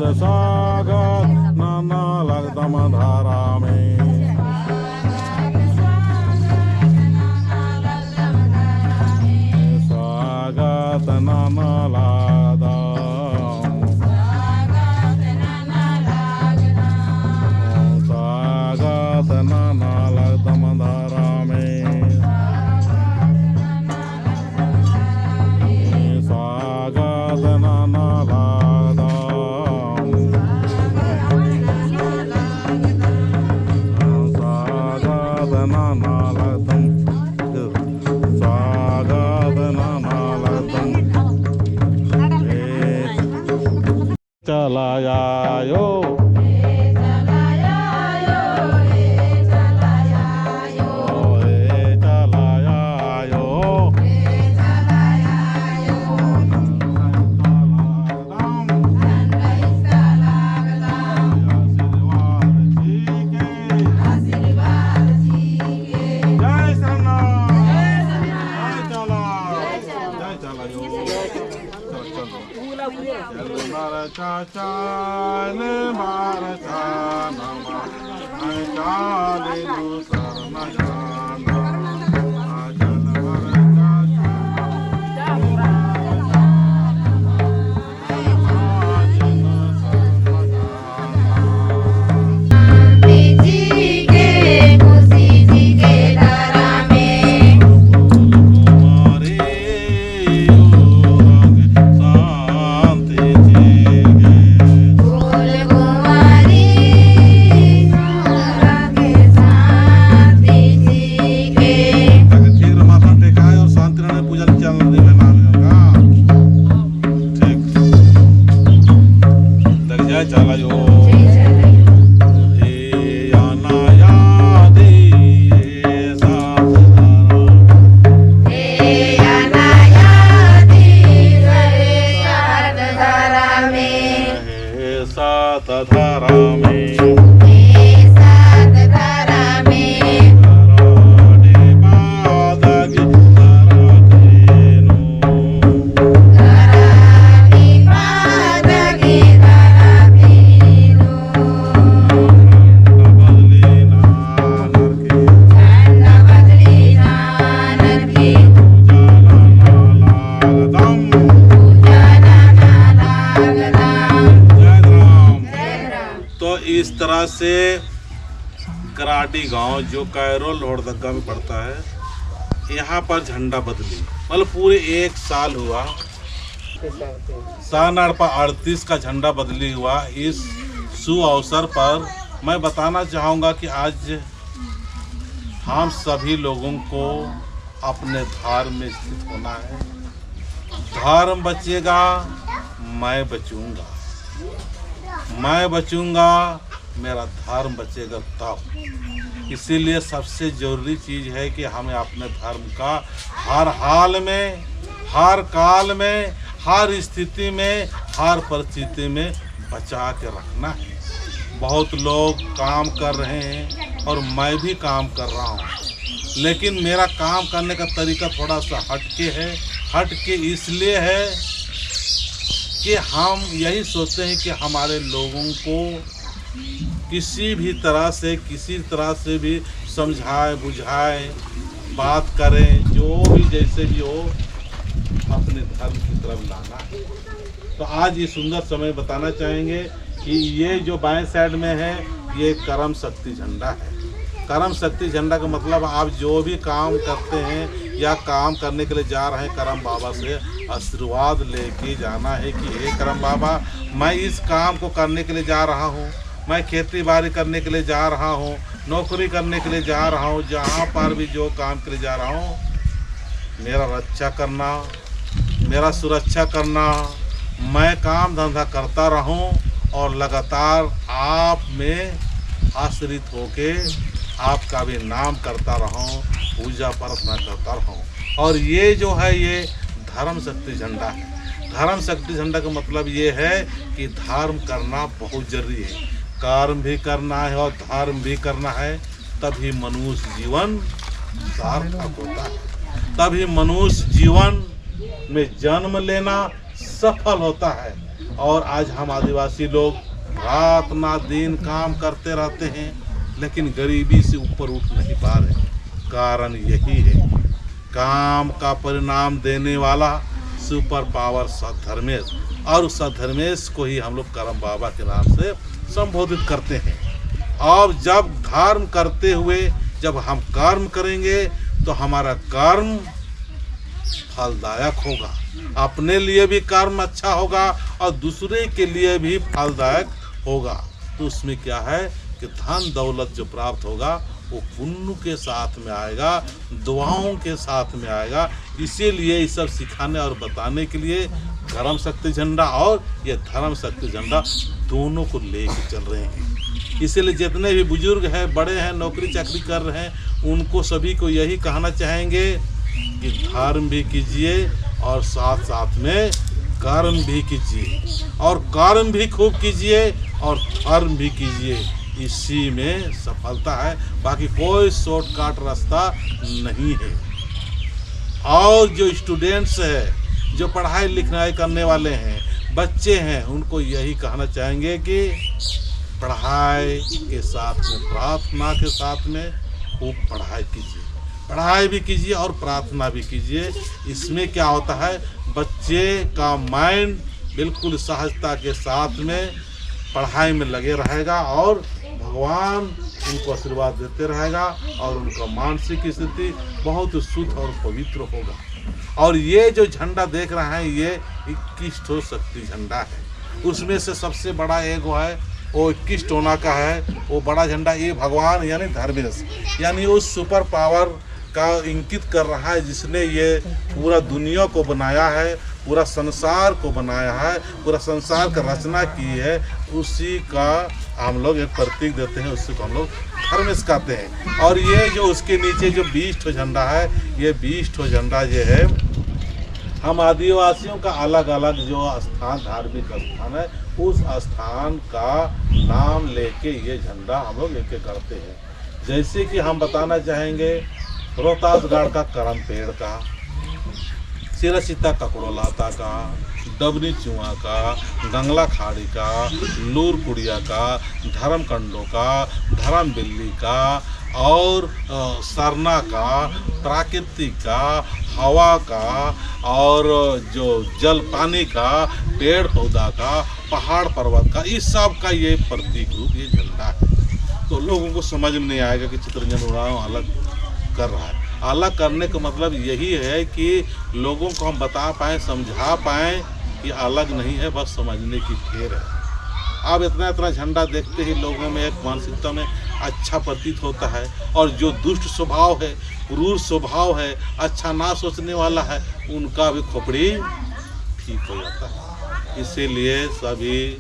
स्वागत नाना लगदम धारा में स्वागत नाना लादा स्वागत नाना लगदम धारा में स्वागत नाना लादा स्वागत नाना लगदम स्वागत नाना लगदम चला आयो चाचा ने मारता नमा चाले दूसर न जाना आजल मर चला यो सात धारा में इस तरह से कराटी गांव जो कैरोल लोहरदगा में पड़ता है, यहाँ पर झंडा बदली मतलब पूरे एक साल हुआ। सन 38 का झंडा बदली हुआ। इस शुभ अवसर पर मैं बताना चाहूँगा कि आज हम सभी लोगों को अपने धर्म में स्थित होना है। धर्म बचेगा, मैं बचूंगा, मैं बचूंगा, मेरा धर्म बचेगा तब। इसीलिए सबसे ज़रूरी चीज़ है कि हमें अपने धर्म का हर हाल में, हर काल में, हर स्थिति में, हर परिस्थिति में बचा के रखना है। बहुत लोग काम कर रहे हैं और मैं भी काम कर रहा हूँ, लेकिन मेरा काम करने का तरीका थोड़ा सा हटके है। हटके इसलिए है कि हम यही सोचते हैं कि हमारे लोगों को किसी भी तरह से, किसी तरह से भी समझाए बुझाए बात करें, जो भी जैसे भी हो अपने धर्म की तरफ लाना है। तो आज ये सुंदर समय बताना चाहेंगे कि ये जो बाएं साइड में है ये कर्म शक्ति झंडा है। कर्म शक्ति झंडा का मतलब आप जो भी काम करते हैं या काम करने के लिए जा रहे हैं, करम बाबा से आशीर्वाद लेके जाना है कि हे करम बाबा, मैं इस काम को करने के लिए जा रहा हूँ, मैं खेती बाड़ी करने के लिए जा रहा हूँ, नौकरी करने के लिए जा रहा हूँ, जहाँ पर भी जो काम के लिए जा रहा हूँ, मेरा रक्षा करना, मेरा सुरक्षा करना, मैं काम धंधा करता रहूँ और लगातार आप में आश्रित होके आपका भी नाम करता रहूँ, पूजा प्रार्थना करता रहूँ। और ये जो है ये धर्म शक्ति झंडा है। धर्म शक्ति झंडा का मतलब ये है कि धर्म करना बहुत जरूरी है, कर्म भी करना है और धर्म भी करना है, तभी मनुष्य जीवन सार्थक होता है, तभी मनुष्य जीवन में जन्म लेना सफल होता है। और आज हम आदिवासी लोग रात ना दिन काम करते रहते हैं, लेकिन गरीबी से ऊपर उठ नहीं पा रहे। कारण यही है, काम का परिणाम देने वाला सुपर पावर सद्धर्मेश, और उस सद्धर्मेश को ही हम लोग करम बाबा के नाम से संबोधित करते हैं। और जब धर्म करते हुए जब हम कर्म करेंगे तो हमारा कर्म फलदायक होगा, अपने लिए भी कर्म अच्छा होगा और दूसरे के लिए भी फलदायक होगा। तो उसमें क्या है कि धन दौलत जो प्राप्त होगा वो पुण्य के साथ में आएगा, दुआओं के साथ में आएगा। इसीलिए ये सब सिखाने और बताने के लिए धर्म शक्ति झंडा और ये धर्म शक्ति झंडा दोनों को लेके चल रहे हैं। इसीलिए जितने भी बुजुर्ग हैं, बड़े हैं, नौकरी चाकरी कर रहे हैं, उनको सभी को यही कहना चाहेंगे कि धर्म भी कीजिए और साथ साथ में कर्म भी कीजिए, और कर्म भी खूब कीजिए और धर्म भी कीजिए। इसी में सफलता है, बाकी कोई शॉर्टकट रास्ता नहीं है। और जो स्टूडेंट्स है, जो पढ़ाई लिखाई करने वाले हैं, बच्चे हैं, उनको यही कहना चाहेंगे कि पढ़ाई के साथ में प्रार्थना के साथ में खूब पढ़ाई कीजिए, पढ़ाई भी कीजिए और प्रार्थना भी कीजिए। इसमें क्या होता है, बच्चे का माइंड बिल्कुल सहजता के साथ में पढ़ाई में लगे रहेगा और भगवान उनको आशीर्वाद देते रहेगा और उनका मानसिक स्थिति बहुत शुद्ध और पवित्र होगा। और ये जो झंडा देख रहे हैं, ये 21 ठो शक्ति झंडा है। उसमें से सबसे बड़ा एक है, वो 21 टोना का है, वो बड़ा झंडा। ये भगवान यानी धर्मेश, यानी उस सुपर पावर का इंकित कर रहा है जिसने ये पूरा दुनिया को बनाया है, पूरा संसार को बनाया है, पूरा संसार का रचना की है। उसी का हम लोग एक प्रतीक देते हैं, उसी को हम लोग धर्मेश कहते हैं। और ये जो उसके नीचे जो 20 ठो झंडा है, ये 20 ठो झंडा ये है हम आदिवासियों का अलग अलग जो स्थान, धार्मिक स्थान है, उस स्थान का नाम लेके ये झंडा हम लोग लेके करते हैं। जैसे कि हम बताना चाहेंगे रोहतासगढ़ का करम पेड़ का, सिरसीता ककड़ोलाता का, डबनी चुआ का, गंगला खाड़ी का, लूर कुड़िया का, धर्म कंडो का, धर्म बिल्ली का, और सरना का, प्राकृतिक का, हवा का, और जो जल पानी का, पेड़ पौधा का, पहाड़ पर्वत का, इस सब का ये प्रतीक रूप ये झंडा है। तो लोगों को समझ में नहीं आएगा कि चितरंजन उरांव अलग कर रहा है। अलग करने का मतलब यही है कि लोगों को हम बता पाएँ, समझा पाएँ कि अलग नहीं है, बस समझने की फेर है। अब इतना झंडा देखते ही लोगों में एक मानसिकता में अच्छा प्रतीत होता है, और जो दुष्ट स्वभाव है, क्रूर स्वभाव है, अच्छा ना सोचने वाला है, उनका भी खोपड़ी ठीक हो जाता है। इसीलिए सभी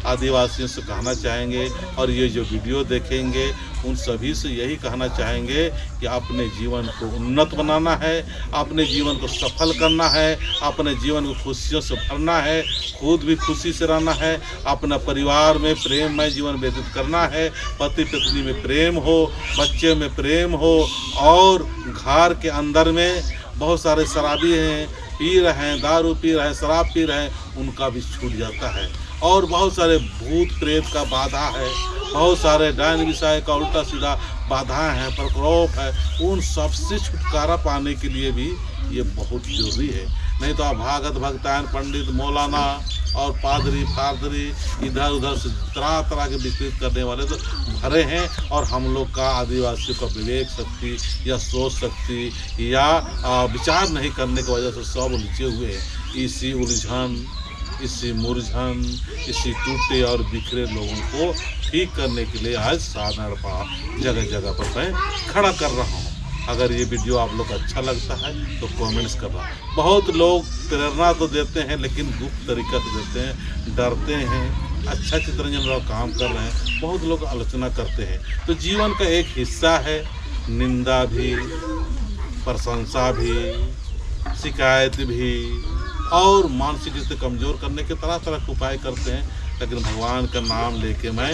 आदिवासियों से कहना चाहेंगे, और ये जो वीडियो देखेंगे उन सभी से यही कहना चाहेंगे कि अपने जीवन को उन्नत बनाना है, अपने जीवन को सफल करना है, अपने जीवन को खुशियों से भरना है, खुद भी खुशी से रहना है, अपना परिवार में प्रेममय जीवन व्यतीत करना है, पति पत्नी में प्रेम हो, बच्चे में प्रेम हो, और घर के अंदर में बहुत सारे शराबी हैं, पी रहे हैं, दारू पी रहे हैं, शराब पी रहे हैं, उनका भी छूट जाता है। और बहुत सारे भूत प्रेत का बाधा है, बहुत सारे डायन विषय का उल्टा सीधा बाधाएं हैं, प्रकोप है, उन सबसे छुटकारा पाने के लिए भी ये बहुत जरूरी है। नहीं तो भागत भक्तायन पंडित मौलाना और पादरी फादरी इधर उधर से तरह तरह के विस्तृत करने वाले तो भरे हैं, और हम लोग का आदिवासियों का विवेक शक्ति या सोच शक्ति या विचार नहीं करने की वजह से सब उलझे हुए हैं। इसी उलझन, इसी मुरझन, इसी टूटे और बिखरे लोगों को ठीक करने के लिए आज साधारण जगह जगह पर मैं खड़ा कर रहा हूँ। अगर ये वीडियो आप लोग अच्छा लगता है तो कमेंट्स करना। बहुत लोग प्रेरणा तो देते हैं लेकिन गुप्त तरीका से देते हैं, डरते हैं। अच्छा चितरंजन राव काम कर रहे हैं, बहुत लोग आलोचना करते हैं। तो जीवन का एक हिस्सा है, निंदा भी, प्रशंसा भी, शिकायत भी, और मानसिक स्थिति कमज़ोर करने के तरह तरह के उपाय करते हैं। लेकिन भगवान का नाम लेके मैं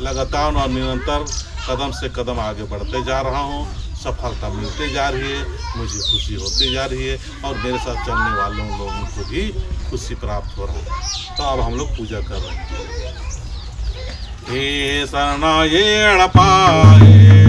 लगातार और निरंतर कदम से कदम आगे बढ़ते जा रहा हूँ। सफलता मिलते जा रही है, मुझे खुशी होती जा रही है और मेरे साथ चलने वालों लोगों को भी खुशी प्राप्त हो रहा है। तो अब हम लोग पूजा कर रहे हैं। हे शरणायण पाए